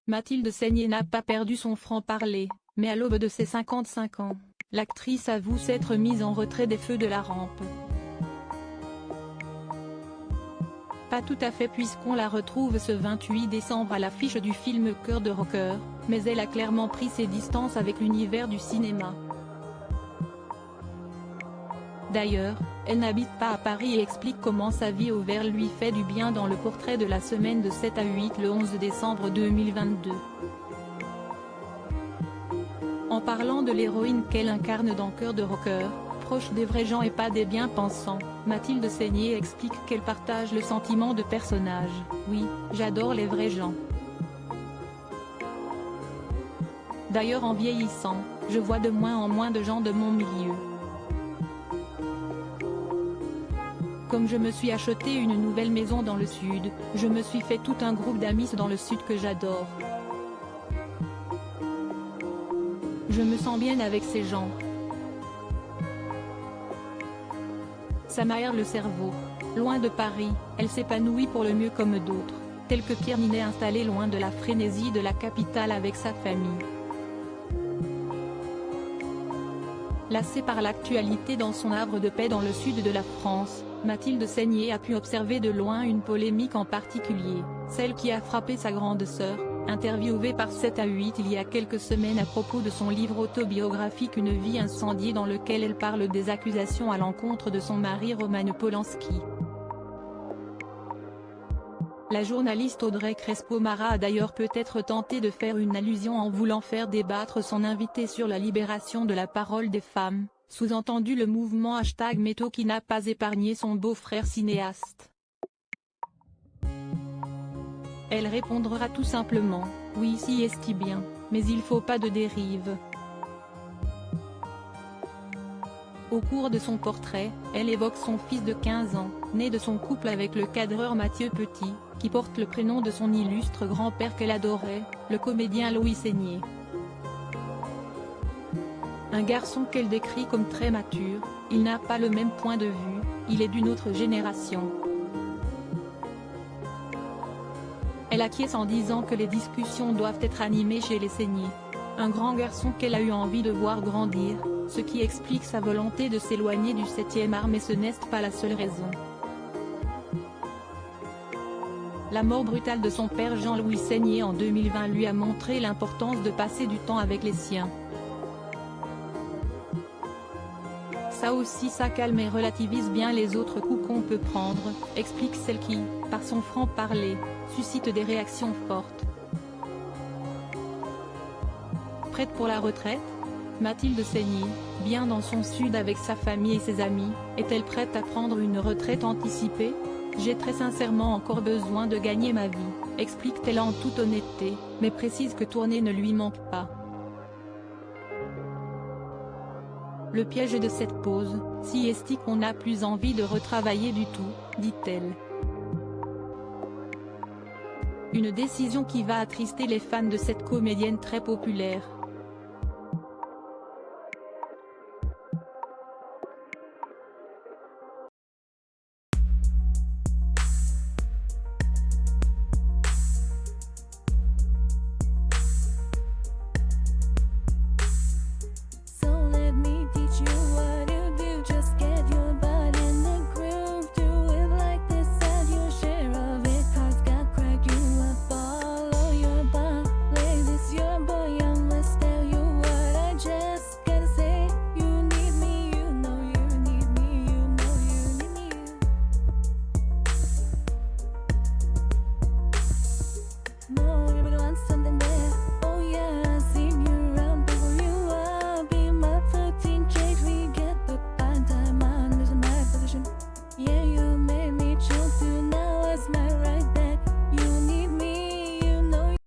Mathilde Seigner n'a pas perdu son franc-parler, mais à l'aube de ses 55 ans, l'actrice avoue s'être mise en retrait des feux de la rampe. Pas tout à fait puisqu'on la retrouve ce 28 décembre à l'affiche du film Cœur de rocker, mais elle a clairement pris ses distances avec l'univers du cinéma. D'ailleurs, elle n'habite pas à Paris et explique comment sa vie au vert lui fait du bien dans le portrait de la semaine de 7 à 8 le 11 décembre 2022. En parlant de l'héroïne qu'elle incarne dans Cœur de rocker, proche des vrais gens et pas des bien-pensants, Mathilde Seigner explique qu'elle partage le sentiment de personnage. Oui, j'adore les vrais gens. D'ailleurs en vieillissant, je vois de moins en moins de gens de mon milieu. Comme je me suis acheté une nouvelle maison dans le sud, je me suis fait tout un groupe d'amis dans le sud que j'adore. Je me sens bien avec ces gens. Ça m'aère le cerveau. Loin de Paris, elle s'épanouit pour le mieux comme d'autres, tels que Pierre Ninet installé loin de la frénésie de la capitale avec sa famille. Lassée par l'actualité dans son havre de paix dans le sud de la France, Mathilde Seigner a pu observer de loin une polémique en particulier, celle qui a frappé sa grande sœur, interviewée par 7 à 8 il y a quelques semaines à propos de son livre autobiographique Une vie incendiée dans lequel elle parle des accusations à l'encontre de son mari Roman Polanski. La journaliste Audrey Crespo-Mara a d'ailleurs peut-être tenté de faire une allusion en voulant faire débattre son invité sur la libération de la parole des femmes, sous-entendu le mouvement #MeToo qui n'a pas épargné son beau-frère cinéaste. Elle répondra tout simplement, oui si est bien, mais il faut pas de dérive. Au cours de son portrait, elle évoque son fils de 15 ans, né de son couple avec le cadreur Mathieu Petit, qui porte le prénom de son illustre grand-père qu'elle adorait, le comédien Louis Seigner. Un garçon qu'elle décrit comme très mature, il n'a pas le même point de vue, il est d'une autre génération. Elle acquiesce en disant que les discussions doivent être animées chez les Seigner. Un grand garçon qu'elle a eu envie de voir grandir, ce qui explique sa volonté de s'éloigner du 7e art mais ce n'est pas la seule raison. La mort brutale de son père Jean-Louis Seigner en 2020 lui a montré l'importance de passer du temps avec les siens. Ça aussi ça calme et relativise bien les autres coups qu'on peut prendre, explique celle qui, par son franc-parler, suscite des réactions fortes. Prête pour la retraite ? Mathilde Seigner, bien dans son sud avec sa famille et ses amis, est-elle prête à prendre une retraite anticipée ? J'ai très sincèrement encore besoin de gagner ma vie, explique-t-elle en toute honnêteté, mais précise que tourner ne lui manque pas. Le piège de cette pause, si est qu'on n'a plus envie de retravailler du tout, dit-elle. Une décision qui va attrister les fans de cette comédienne très populaire.